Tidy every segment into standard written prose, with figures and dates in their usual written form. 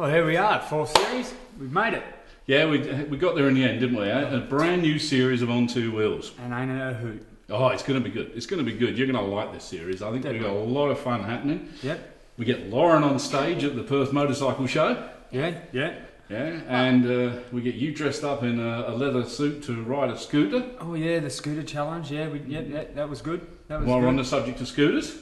Well, here we are, 4th series. We've made it. Yeah, we got there in the end, didn't we? A brand new series of On Two Wheels. And ain't it a hoot? Oh, it's going to be good. It's going to be good. You're going to like this series. I think we've got a lot of fun happening. Yep. We get Lauren on stage at the Perth Motorcycle Show. Yeah. Yeah, and we get you dressed up in a leather suit to ride a scooter. Oh yeah, the scooter challenge. Yeah, that was good. That was While good. we're on the subject of scooters.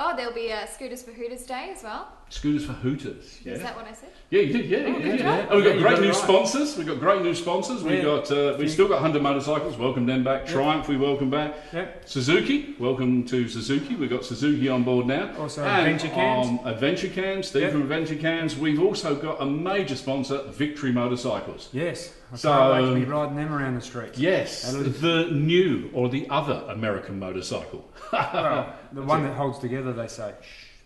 Oh, there'll be a Scooters for Hooters Day as well. Scooters for Hooters. Yeah. Is that what I said? Yeah, you did. Yeah. Oh, we've got you great got it new right. sponsors. We've got great new sponsors. We've still got Hunter Motorcycles. Welcome them back. Yep. Triumph, we welcome back. Yep. Suzuki, welcome to Suzuki. We've got Suzuki on board now. Also and Adventure Cams. Adventure Cams, Steve Yep. from Adventure Cams. We've also got a major sponsor, Victory Motorcycles. Yes. I So- can't wait to be riding them around the streets. Yes, the new or the other American motorcycle. Well, the one that holds together, they say.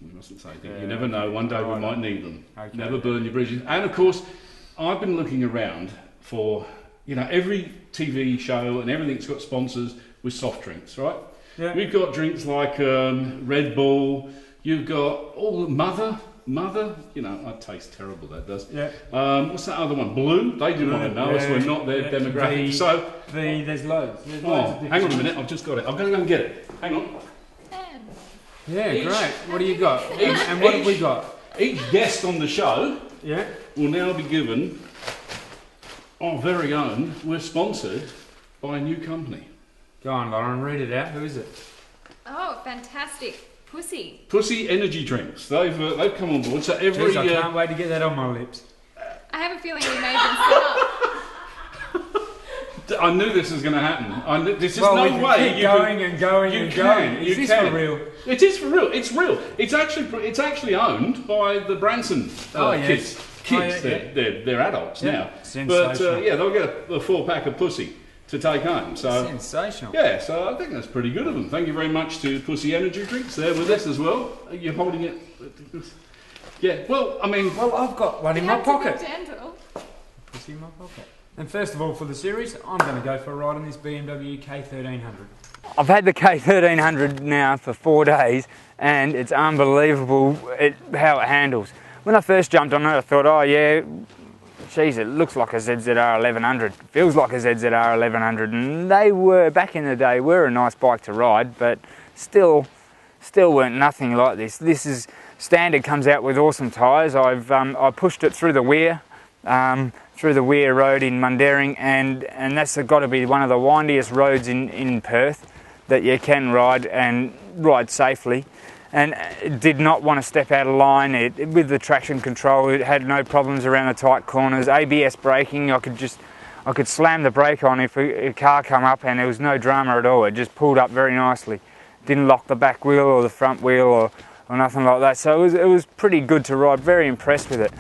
We mustn't say that. Yeah, You never know. One day we right. might need them. Okay. Never burn your bridges. And of course, I've been looking around for, every TV show and everything's got sponsors with soft drinks, right? Yeah. We've got drinks like Red Bull. You've got all Mother. I taste terrible. That does. Yeah. What's that other one? Blue. They do want to know us. We're not their demographic. There's loads. There's loads of different Hang on a ones. minute. I've just got it. I'm going to go and get it. Hang on. Yeah, Each- great. What do you got? And what have we got? Each guest on the show Yeah. will now be given our very own. We're sponsored by a new company. Go on, Lauren, read it out. Who is it? Oh, fantastic. Pussy. Pussy Energy Drinks. They've come on board. So every Jeez, I can't wait to get that on my lips. I have a feeling we made them set up. I knew this was going to happen. There's just Well, no we can way keep you going can, and going you and can, going. You Is this can. for real? It is for real. It's real. It's actually owned by the Branson kids. Kids. Yeah. They're adults Yeah. now. Sensational. But they'll get a 4-pack of pussy to take home. So Sensational. yeah, so I think that's pretty good of them. Thank you very much to Pussy Energy Drinks. They're with us as well. Are you holding it? Yeah. Well, I've got one in You my have to be pocket. gentle. Pussy in my pocket. And first of all, for the series, I'm going to go for a ride on this Bmw K1300. I've had the K1300 now for 4 days, and it's unbelievable how it handles. When I first jumped on it, I thought, oh yeah, geez, it looks like a ZZR 1100. Feels like a ZZR 1100, and they were, back in the day, were a nice bike to ride, but still weren't nothing like this. This is standard, comes out with awesome tyres. I pushed it through the Weir, through the Weir Road in Mundaring, and that's got to be one of the windiest roads in Perth that you can ride and ride safely. And it did not want to step out of line. With the traction control, it had no problems around the tight corners. ABS braking, I could slam the brake on if a car come up, and there was no drama at all. It just pulled up very nicely. Didn't lock the back wheel or the front wheel or nothing like that. So it was pretty good to ride. Very impressed with it.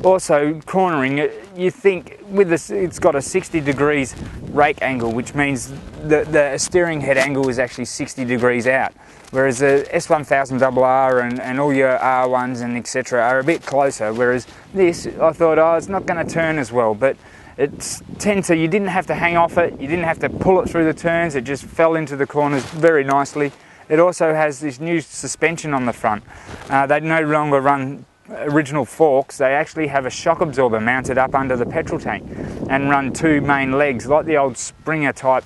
Also, cornering, you think with this, it's got a 60 degrees rake angle, which means the steering head angle is actually 60 degrees out. Whereas the S1000RR and all your R1s and etc. are a bit closer. Whereas this, I thought, it's not going to turn as well. But you didn't have to hang off it, you didn't have to pull it through the turns, it just fell into the corners very nicely. It also has this new suspension on the front. They no longer run original forks, they actually have a shock absorber mounted up under the petrol tank and run 2 main legs, like the old Springer type,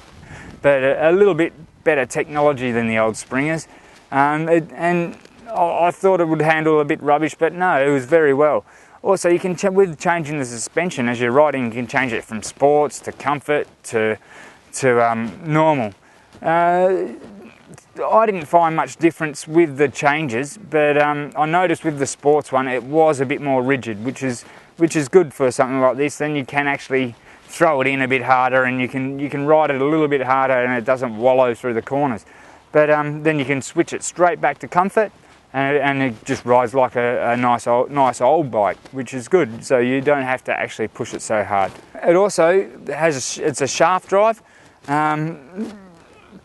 but a little bit better technology than the old Springers. And I thought it would handle a bit rubbish, but no, it was very well. Also, you can, with changing the suspension as you're riding, you can change it from sports to comfort to normal. I didn't find much difference with the changes, but I noticed with the sports one it was a bit more rigid, which is good for something like this. Then you can actually throw it in a bit harder, and you can ride it a little bit harder, and it doesn't wallow through the corners. But then you can switch it straight back to comfort, and it just rides like a nice old bike, which is good. So you don't have to actually push it so hard. It also has it's a shaft drive.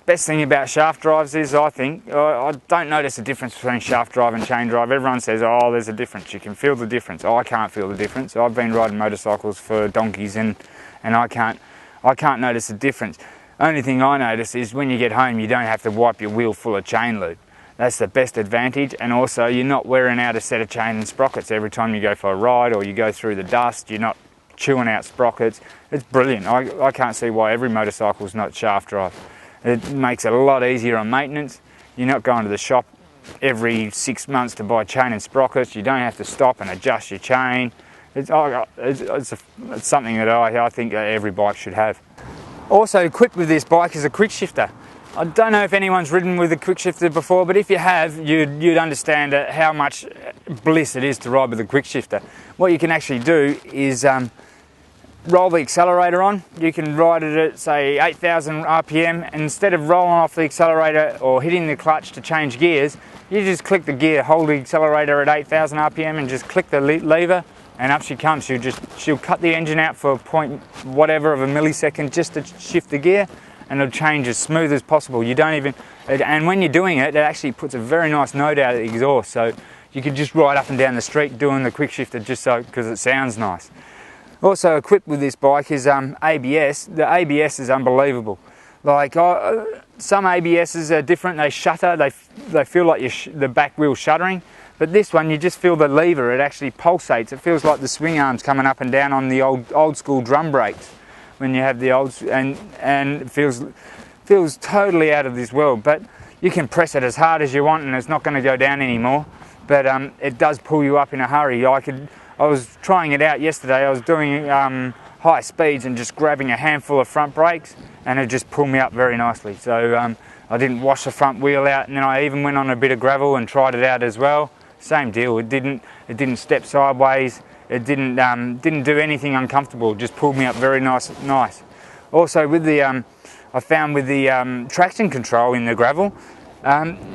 Best thing about shaft drives is, I think, I don't notice a difference between shaft drive and chain drive. Everyone says, oh, there's a difference, you can feel the difference. I can't feel the difference. I've been riding motorcycles for donkeys and I can't notice the difference. Only thing I notice is when you get home, you don't have to wipe your wheel full of chain lube. That's the best advantage, and also you're not wearing out a set of chain and sprockets every time you go for a ride or you go through the dust. You're not chewing out sprockets. It's brilliant. I can't see why every motorcycle's not shaft drive. It makes it a lot easier on maintenance. You're not going to the shop every 6 months to buy chain and sprockets. You don't have to stop and adjust your chain. It's something that I think every bike should have. Also equipped with this bike is a quick shifter. I don't know if anyone's ridden with a quick shifter before, but if you have, you'd understand how much bliss it is to ride with a quick shifter. What you can actually do is roll the accelerator on. You can ride it at, say, 8,000 RPM, and instead of rolling off the accelerator or hitting the clutch to change gears, you just click the gear, hold the accelerator at 8,000 RPM and just click the lever, and up she comes. She'll cut the engine out for a point whatever of a millisecond just to shift the gear, and it'll change as smooth as possible. You don't even, and when you're doing it, it actually puts a very nice note out of the exhaust, so you could just ride up and down the street doing the quick shifter just so, because it sounds nice. Also equipped with this bike is ABS. The ABS is unbelievable. Like some ABSs are different. They shutter. They feel like the back wheel shuttering. But this one, you just feel the lever. It actually pulsates. It feels like the swing arms coming up and down on the old school drum brakes when you have the old, and it feels totally out of this world. But you can press it as hard as you want, and it's not going to go down anymore. But it does pull you up in a hurry. I was trying it out yesterday. I was doing high speeds and just grabbing a handful of front brakes, and it just pulled me up very nicely. So I didn't wash the front wheel out, and then I even went on a bit of gravel and tried it out as well. Same deal. It didn't step sideways. It didn't do anything uncomfortable. It just pulled me up very nice. Also with the I found with the traction control in the gravel,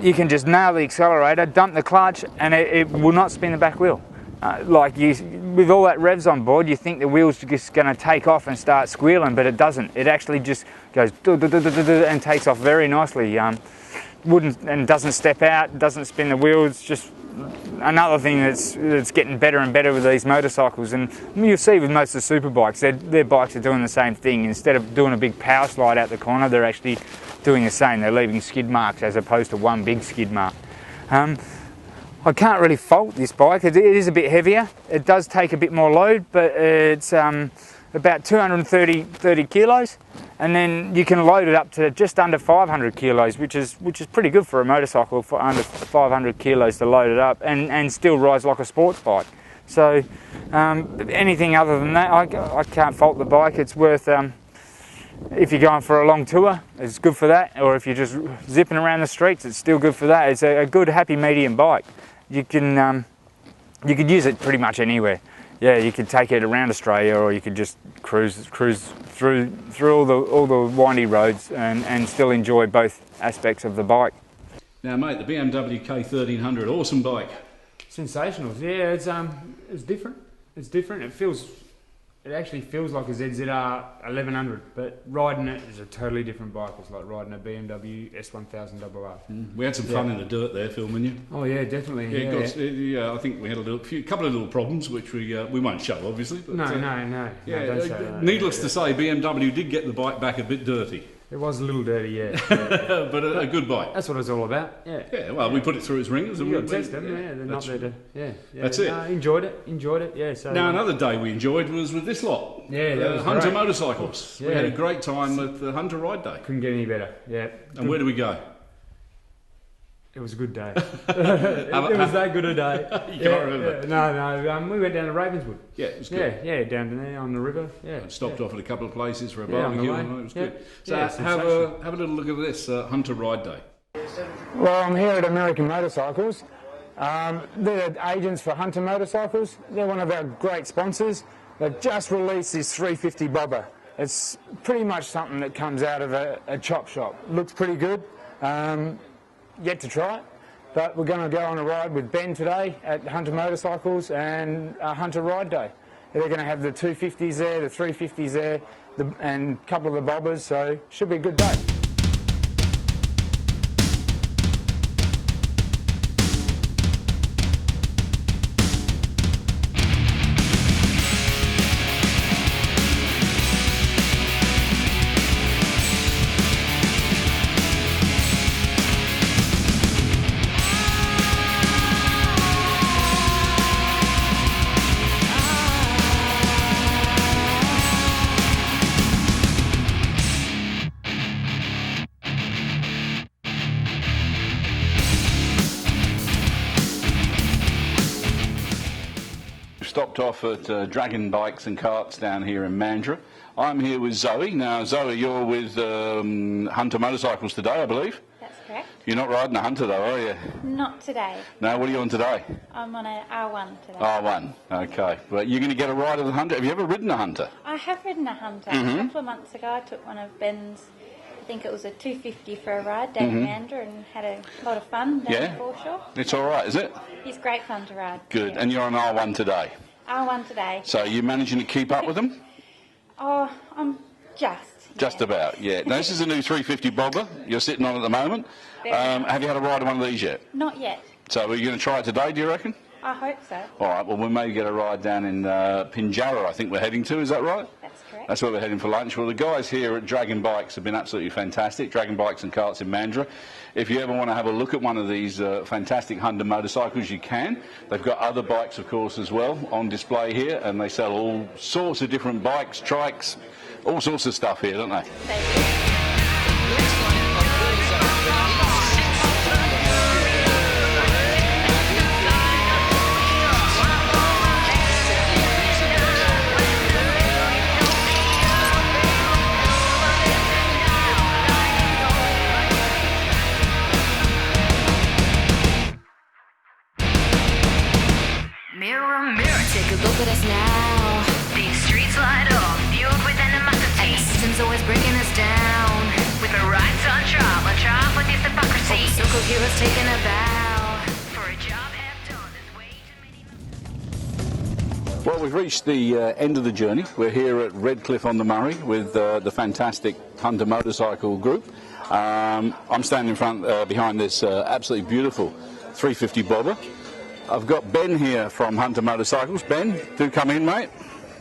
you can just nail the accelerator, dump the clutch, and it will not spin the back wheel. With all that revs on board, you think the wheel's just going to take off and start squealing, but it doesn't. It actually just goes and takes off very nicely. And doesn't step out, doesn't spin the wheels. Just another thing that's getting better and better with these motorcycles. And you'll see with most of the super bikes, their bikes are doing the same thing. Instead of doing a big power slide out the corner, they're actually doing the same. They're leaving skid marks as opposed to one big skid mark. I can't really fault this bike. It is a bit heavier. It does take a bit more load, but it's about 230 kilos, and then you can load it up to just under 500 kilos, which is pretty good for a motorcycle, for under 500 kilos to load it up and still rides like a sports bike. So anything other than that, I can't fault the bike. It's worth, if you're going for a long tour, it's good for that, or if you're just zipping around the streets, it's still good for that. It's a good happy medium bike. You could use it pretty much anywhere. Yeah, you could take it around Australia, or you could just cruise through all the windy roads and still enjoy both aspects of the bike. Now, mate, the Bmw K1300, awesome bike. Sensational. Yeah, it's different. It's different. It actually feels like a ZZR 1100, but riding it is a totally different bike. It's like riding a BMW S1000RR. We had some fun in the dirt there filming you. Oh yeah, definitely. Yeah, I think we had a couple of little problems, which we won't show, obviously. But, no. Yeah, don't show that. Needless to say, BMW did get the bike back a bit dirty. It was a little dirty, yeah. But a good bike. That's what it's all about. Yeah. Well, we put it through its ringers, and we test them. Yeah, they're not there to. Yeah. That's it. Enjoyed it. Yeah. So now another day we enjoyed was with this lot. Yeah, that was Hunter great. Motorcycles. Yeah. We had a great time at the Hunter Ride Day. Couldn't get any better. Yeah. And where do we go? It was a good day. it was that good a day. You can't remember? No. We went down to Ravenswood. Yeah, it was good. Yeah, down there on the river. Yeah. And stopped off at a couple of places for a barbecue. And it was good. So have a little look at this Hunter Ride Day. Well, I'm here at American Motorcycles. They're agents for Hunter Motorcycles. They're one of our great sponsors. They've just released this 350 bobber. It's pretty much something that comes out of a chop shop. Looks pretty good. Yet to try it, but we're going to go on a ride with Ben today at Hunter Motorcycles and Hunter Ride Day. They're going to have the 250s there, the 350s there, and a couple of the bobbers, so should be a good day. stopped off at Dragon Bikes and Carts down here in Mandurah. I'm here with Zoe. Now, Zoe, you're with Hunter Motorcycles today, I believe? That's correct. You're not riding a Hunter though, are you? Not today. No, what are you on today? I'm on an R1 today. R1, okay. Well, you're going to get a ride of the Hunter. Have you ever ridden a Hunter? I have ridden a Hunter. A couple of months ago I took one of Ben's, I think it was a 250 for a ride down in Mandurah, and had a lot of fun down the foreshore. It's all right, is it? He's great fun to ride. Good. Yeah. And you're on R1 today? R1 today. So you're managing to keep up with them? Oh, I'm Just about, yeah. Now, this is a new 350 bobber you're sitting on at the moment. Have you had a ride of one of these yet? Not yet. So are you going to try it today, do you reckon? I hope so. All right, well, we may get a ride down in Pinjarra, I think we're heading to, is that right? That's correct. That's where we're heading for lunch. Well, the guys here at Dragon Bikes have been absolutely fantastic, Dragon Bikes and Carts in Mandurah. If you ever want to have a look at one of these fantastic Honda motorcycles, you can. They've got other bikes, of course, as well on display here, and they sell all sorts of different bikes, trikes, all sorts of stuff here, don't they? Mirror, mirror, take a look at us now. These streets light up, fueled with animosity. And the system's always breaking us down. With the rights on trial with this hypocrisy. Circle heroes taking a bow. For a job half done, there's way too many. Well, we've reached the end of the journey. We're here at Redcliffe-on-the-Murray with the fantastic Hunter Motorcycle Group. I'm standing in front, behind this absolutely beautiful 350 bobber. I've got Ben here from Hunter Motorcycles. Ben, do come in, mate.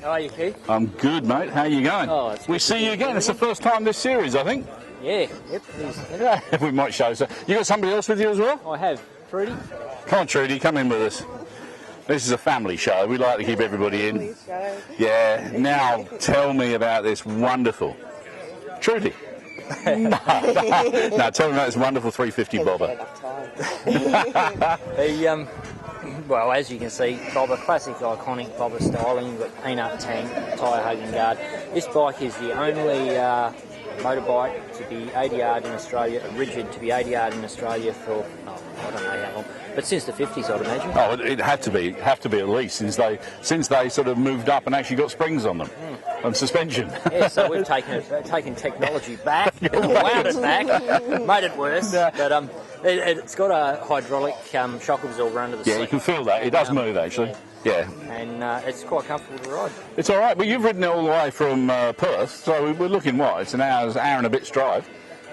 How are you, Keith? I'm good, mate. How are you going? Oh, it's we good see to you be again. here. It's the first time this series, I think. Yeah, yep, it is. We might show. So, you got somebody else with you as well? I have. Trudy? Come on, Trudy, come in with us. This is a family show. We like to keep everybody in. Yeah. Now, tell me about this wonderful Trudy. No, tell me about this wonderful 350 bobber. Well, as you can see, bobber, classic iconic bobber styling. You've got peanut tank, tyre hugging guard. This bike is the only motorbike to be ADR'd in Australia, rigid to be ADR'd in Australia for, I don't know how long, but since the 50s, I'd imagine. Oh, it had to be at least since they sort of moved up and actually got springs on them and suspension. Yeah, so we've taken technology back, wound it back, made it worse. But it's got a hydraulic shock absorber under the seat. Yeah, you can feel that. It does move actually. Yeah. And it's quite comfortable to ride. It's all right. Well, you've ridden it all the way from Perth, so we're looking it's an hour and a bit's drive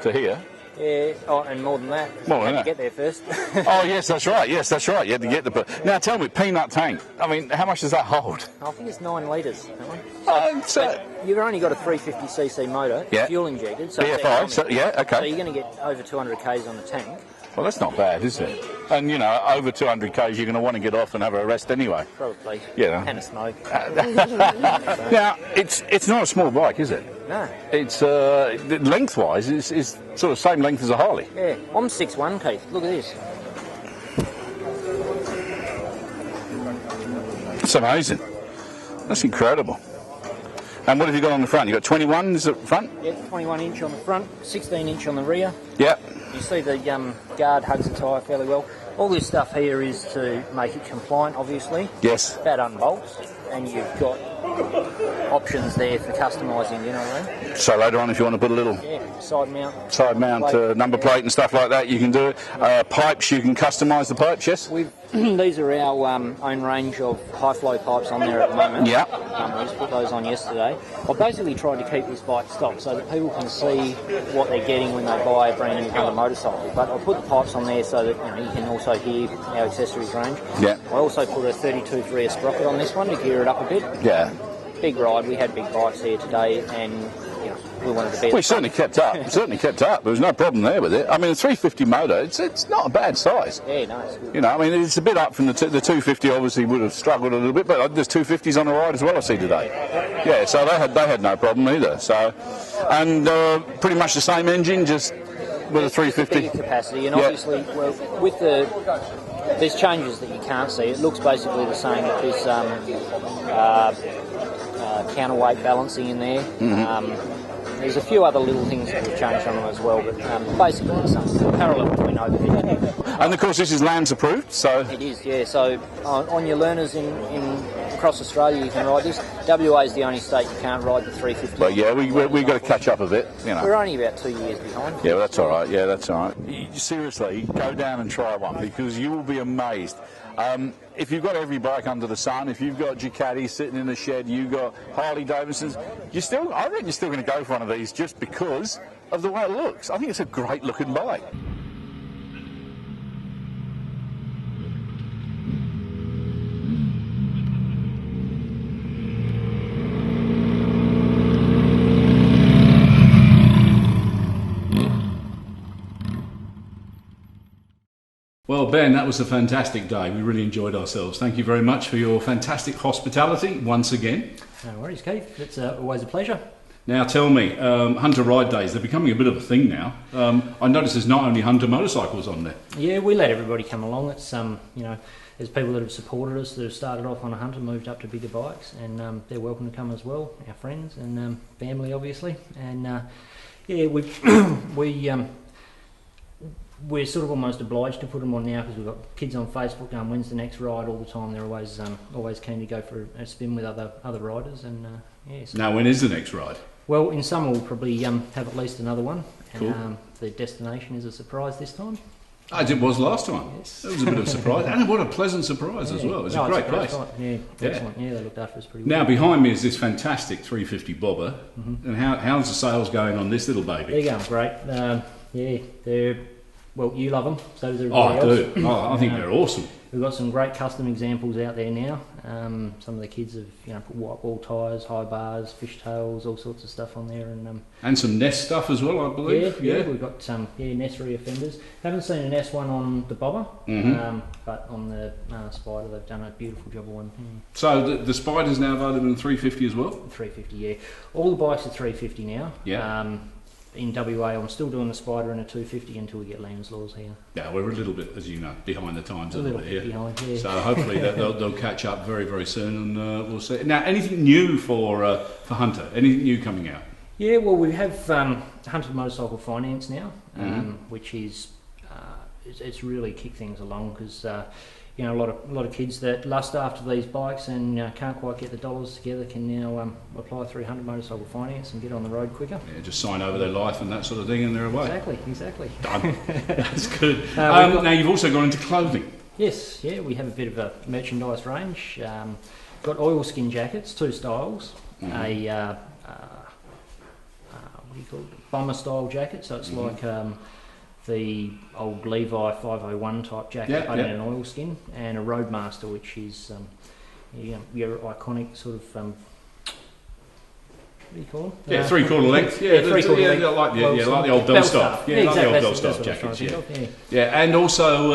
to here. Yeah, and more than that. More than You that. had to get there first. Oh, yes, that's right. You had to get the... Now, tell me, peanut tank. I mean, how much does that hold? I think it's 9 litres, that one. So You've only got a 350cc motor, Yeah. fuel injected. So it's BFI, so, yeah, So okay. you're going to get over 200 k's on the tank. Well, that's not bad, is it? And, over 200 k's, you're going to want to get off and have a rest anyway. Probably. Yeah. And a smoke. Now, it's not a small bike, is it? No. It's, lengthwise, it's sort of same length as a Harley. Yeah. I'm 6'1", Keith. Look at this. That's amazing. That's incredible. And what have you got on the front? You got 21s at front? Yeah, 21 inch on the front, 16 inch on the rear. Yep. You see the guard hugs the tyre fairly well. All this stuff here is to make it compliant, obviously. Yes. That unbolts, and you've got options there for customising, you know what I mean? So later on, if you want to put a little Yeah, side mount. number plate and stuff like that, you can do it. Pipes, you can customise the pipes, yes? These are our own range of high-flow pipes on there at the moment. Yeah. We just put those on yesterday. I've basically tried to keep this bike stock so that people can see what they're getting when they buy a brand new Honda motorcycle. But I'll put the pipes on there so that you can also hear our accessories range. Yeah. I also put a 32 rear sprocket on this one to gear it up a bit. Yeah. Big ride. We had big bikes here today, and we wanted to be. We certainly kept up. There was no problem there with it. I mean, the 350 motor, it's not a bad size. Yeah, no, it's good. I mean, it's a bit up from the 250. Obviously, would have struggled a little bit, but there's 250s on the ride as well. I see today. Yeah, so they had no problem either. So, and pretty much the same engine, just with a 350. Bigger capacity, and obviously, well, with the there's changes that you can't see. It looks basically the same, but there's counterweight balancing in there. There's a few other little things that we've changed on them as well, but basically the same. Parallel between overhead. And of course this is LANS approved, so... It is, yeah. So on your learners in across Australia you can ride this. WA is the only state you can't ride the 350. Well, yeah, we've got to catch up a bit, you know. We're only about 2 years behind. Yeah, well, that's all right. Yeah, that's all right. Seriously, go down and try one because you will be amazed. If you've got every bike under the sun, if you've got Ducatis sitting in the shed, you've got Harley Davidsons, I reckon you're still going to go for one of these just because of the way it looks. I think it's a great looking bike. Well, Ben, that was a fantastic day. We really enjoyed ourselves. Thank you very much for your fantastic hospitality once again. No worries, Keith. It's always a pleasure. Now, tell me, Hunter Ride Days, they're becoming a bit of a thing now. I notice there's not only Hunter motorcycles on there. Yeah, we let everybody come along. It's, you know, there's people that have supported us that have started off on a Hunter, moved up to bigger bikes, and they're welcome to come as well, our friends and family, obviously. And, yeah, we're sort of almost obliged to put them on now because we've got kids on Facebook going, when's the next ride all the time. They're always keen to go for a spin with other riders. And yeah. So now, when is the next ride? Well, in summer we'll probably have at least another one. Cool. And the destination is a surprise this time. As it was last time. Yes. That was a bit of a surprise. And what a pleasant surprise as well. It's a great place. Yeah, excellent. Yeah, they looked after us pretty Now, well. behind me is this fantastic 350 bobber. And how's the sales going on this little baby? They're going great. Yeah, they're... Well, you love them, so does Oh, everybody I else. do. I think they're awesome. We've got some great custom examples out there now. Some of the kids have, put white wall tyres, high bars, fishtails, all sorts of stuff on there, And some Nest stuff as well, I believe. Yeah, we've got some Nest reoffenders. Haven't seen an S one on the bobber, but on the Spider they've done a beautiful job of one. So the Spider's now available in 350 as well. 350, yeah. All the bikes are 350 now. Yeah. In WA, I'm still doing the Spider in a 250 until we get Land's laws here. Yeah, we're a little bit, as you know, behind the times A little bit behind, yeah. So hopefully they'll catch up very, very soon, and we'll see. Now, anything new for Hunter? Anything new coming out? Yeah, well, we have Hunter Motorcycle Finance now, which is it's really kicked things along because a lot of kids that lust after these bikes and can't quite get the dollars together can now apply through Hunter Motorcycle Finance and get on the road quicker. Yeah, just sign over their life and that sort of thing, and they're away. Exactly. Done. That's good. Now you've also gone into clothing. Yes, yeah, we have a bit of a merchandise range. Got oilskin jackets, two styles. A what do you call it? Bomber style jacket, so it's like the old Levi 501 type jacket, but in an oilskin, and a Roadmaster, which is your iconic sort of what do you call it? Yeah, 3/4 length. Yeah, three-quarter length. like the old Belstaff. Yeah, like the old Belstaff jackets. Yeah, and also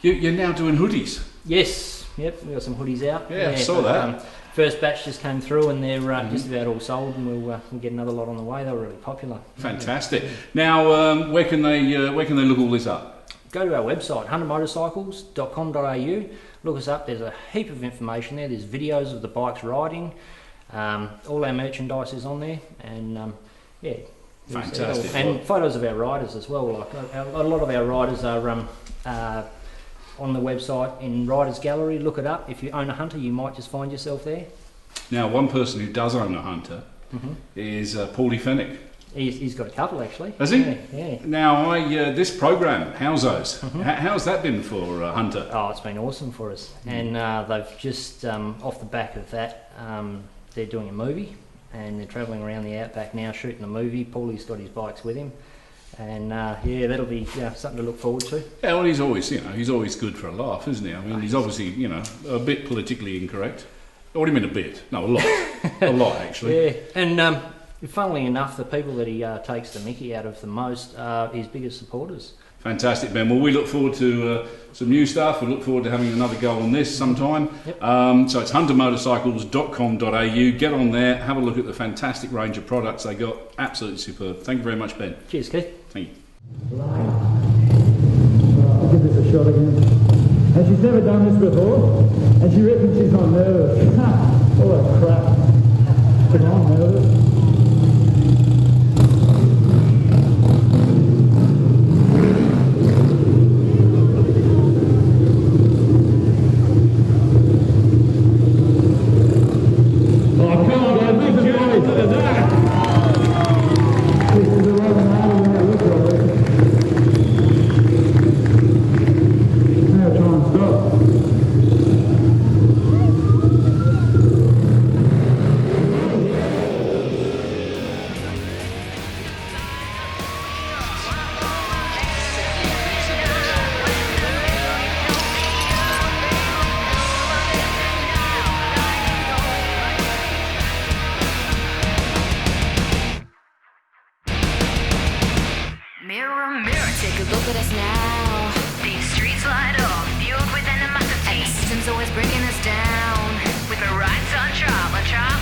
you're now doing hoodies. Yes, yep, we've got some hoodies out. Yeah, I saw that. First batch just came through and they're just about all sold, and we'll get another lot on the way. They were really popular. Fantastic. Now, where can they look all this up? Go to our website, huntermotorcycles.com.au. Look us up. There's a heap of information there. There's videos of the bikes riding. All our merchandise is on there, and fantastic. And photos of our riders as well. Like a lot of our riders are on the website in Riders Gallery. Look it up. If you own a Hunter, you might just find yourself there. Now, one person who does own a Hunter is Paulie Fennick. He's got a couple actually. Has he? Yeah. Now, this program, how's those? How's that been for Hunter? Oh, it's been awesome for us, and they've just off the back of that, they're doing a movie, and they're travelling around the outback now shooting a movie. Paulie's got his bikes with him. And that'll be something to look forward to. Yeah, well, he's always good for a laugh, isn't he? I mean, he's obviously, a bit politically incorrect. What do you mean a bit? No, a lot. A lot, actually. Yeah, and funnily enough, the people that he takes the mickey out of the most are his biggest supporters. Fantastic, Ben. Well, we look forward to some new stuff. We look forward to having another go on this sometime. Yep. So it's huntermotorcycles.com.au. Get on there, have a look at the fantastic range of products they got. Absolutely superb. Thank you very much, Ben. Cheers, Keith. Thank you. I'll give this a shot again. And she's never done this before, and she reckons she's not nervous. All that crap. Come on, nervous. Mirror, mirror, take a look at us now. These streets light up, fueled with animosity. And the system's always breaking us down. With the rights on trial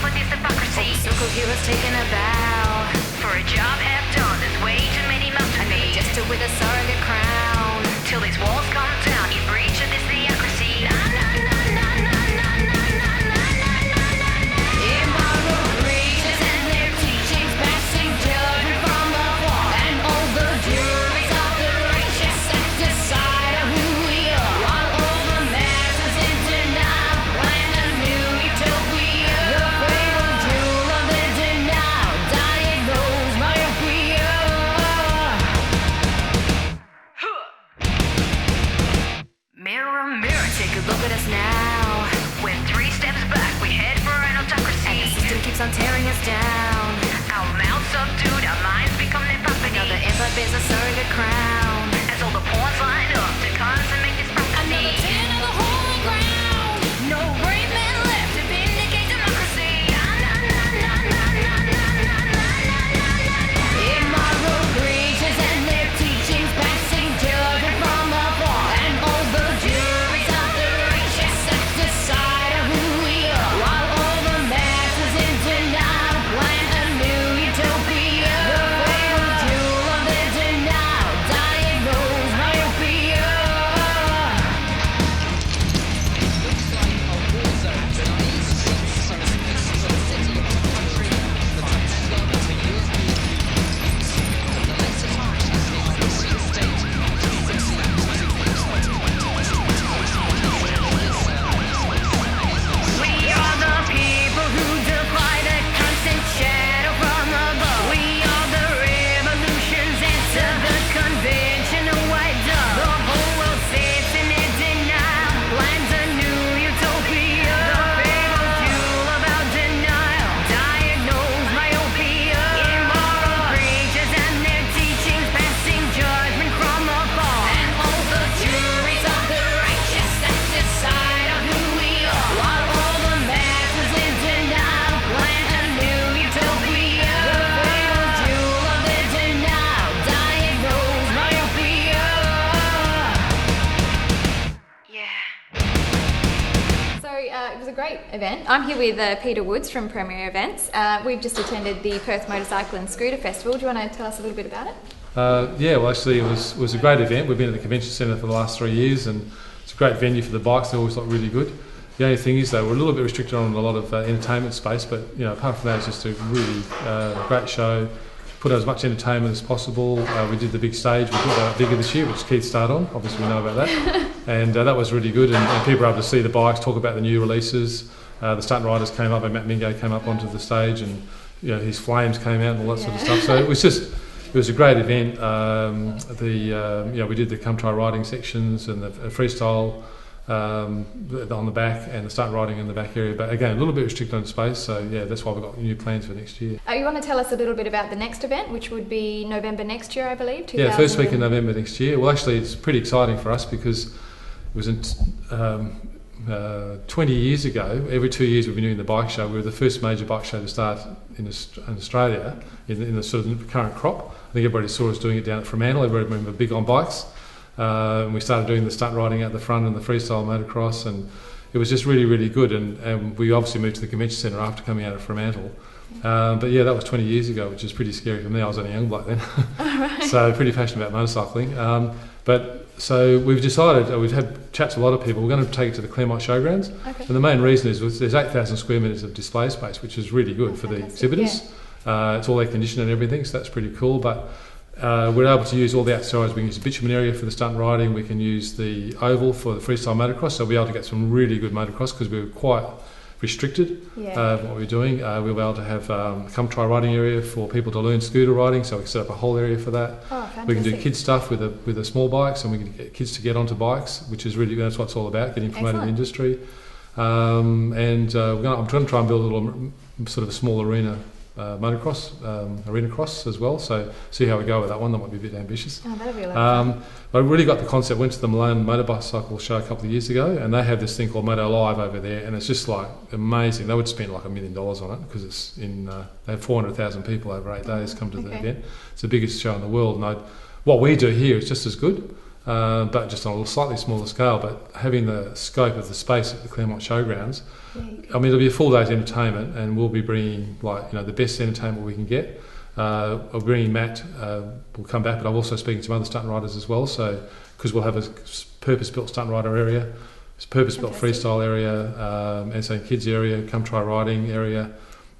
with this hypocrisy. So-called heroes taking a bow. For a job half done, there's way too many mouths to feed. Just with a surrogate crown. Till these walls come down, in breach of this theocracy. Na, na, na, na, na, na, na, na, na, na, na, na. Immoral preachers and their teachings passing judgment from afar. And all the juries of the righteous have decided who we are. While all the masses in denial plan a new utopia. The fabled jewel of the denial diagnose myopia. Mirror, mirror, take a look at us now. We're 3 steps back, we head for an autocracy. And the system keeps on tearing us down. Our mouths subdued, our minds become their property. Now the empire bears a surrogate crown. As all the pawns line up to consummate this prophecy. Another 10 of the holy ground. No brave men left to vindicate democracy. Na, na, na, na, na, na, na, na, na, na, na, na. Immoral preachers and their teachings passing judgment from afar. And all the juries of the righteous have decided who we are. While all the masses in denial plan a new utopia. The fabled jewel of the denial diagnose myopia. We are the people who defy the constant shadow from above. We are the revolution's answer, the conventional white dove. The whole world sits in its denial, plans a new utopia. The fabled jewel of our denial, diagnose myopia. Immoral preachers and their teachings passing judgment from afar. And all the juries of the righteous that decide on who we are. While all the masses in denial plan a new utopia. The fabled jewel of the denial diagnose myopia. So it was a great event. I'm here with Peter Woods from Premier Events. We've just attended the Perth Motorcycle and Scooter Festival. Do you want to tell us a little bit about it? Yeah, well, actually, it was a great event. We've been at the convention centre for the last 3 years, and it's a great venue for the bikes. They always look really good. The only thing is, though, we're a little bit restricted on a lot of entertainment space, but apart from that, it's just a really great show. Put out as much entertainment as possible. We did the big stage. We put that bigger this year, which Keith started on. Obviously, we know about that, and that was really good. And people were able to see the bikes, talk about the new releases. The stunt riders came up, and Matt Mingo came up onto the stage, and his flames came out and all that sort of stuff. So it was a great event. We did the come try riding sections and the freestyle on the back and the stunt riding in the back area. But again, a little bit restricted on space. So yeah, that's why we've got new plans for next year. You want to tell us a little bit about the next event, which would be November next year, I believe? Yeah, first week in November next year. Well, actually, it's pretty exciting for us because it was in 20 years ago. Every 2 years we've been doing the bike show. We were the first major bike show to start in Australia in the sort of current crop. I think everybody saw us doing it down at Fremantle. Everybody remember big on bikes. And we started doing the stunt riding out the front and the freestyle motocross, and it was just really, really good. And we obviously moved to the convention centre after coming out of Fremantle. But yeah, that was 20 years ago, which is pretty scary for me. I was only a young bloke then. So pretty passionate about motorcycling. But So we've decided, we've had chats with a lot of people, we're going to take it to the Clermont Showgrounds. Okay. And the main reason is there's 8,000 square metres of display space, which is really good for the exhibitors. It's all air conditioned and everything, so that's pretty cool. But we're able to use all the outsides. We can use the bitumen area for the stunt riding. We can use the oval for the freestyle motocross. So we'll be able to get some really good motocross because we were quite restricted what we were doing. We'll be able to have come try riding area for people to learn scooter riding. So we can set up a whole area for that. We can do kids stuff with the small bikes, and we can get kids to get onto bikes, which is really, that's what it's all about, getting promoted in the industry. I'm trying to try and build a little sort of a small arena motocross, arena cross as well, so see how we go with that one. That might be a bit ambitious. Oh, that'll be a lot of fun. But I really got the concept. Went to the Milan motorcycle show a couple of years ago, and they have this thing called Moto Live over there, and it's just like amazing. They would spend like $1 million on it because it's in. They have 400,000 people over 8 days come to the event. It's the biggest show in the world, and what we do here is just as good. But just on a slightly smaller scale, but having the scope of the space at the Clermont Showgrounds, I mean, it'll be a full day's entertainment, and we'll be bringing the best entertainment we can get. I'll bring Matt, will come back, but I'm also speaking to some other stunt riders as well, so because we'll have a purpose-built stunt rider area, purpose-built freestyle area, and so kids area, come try riding area,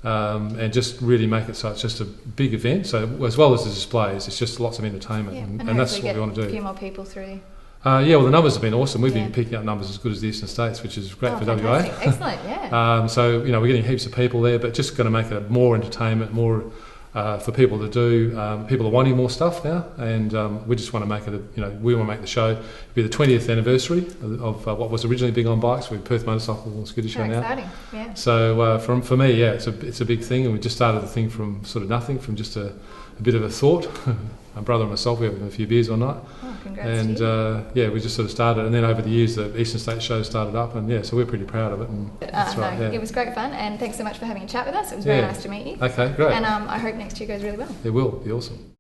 and just really make it so it's just a big event. So as well as the displays, it's just lots of entertainment, and that's what we want to do. A few more people through. Well, the numbers have been awesome. We've been picking up numbers as good as the Eastern States, which is great for WA. Excellent, yeah. So we're getting heaps of people there, but just going to make it more entertainment, more for people to do. People are wanting more stuff now, and we just want to make it. We want to make the show. It'll be the 20th anniversary of what was originally big on bikes with Perth Motorcycle and Scooter Show now. Exciting, yeah. So for me, it's a big thing, and we just started the thing from sort of nothing, from just a bit of a thought. My brother and myself, we have a few beers one night. Oh, congrats and to you. we just sort of started, and then over the years the Eastern States show started up, and so we're pretty proud of it. And that's right. It was great fun, and thanks so much for having a chat with us. It was very nice to meet you. Okay, great. And I hope next year goes really well. It will be awesome.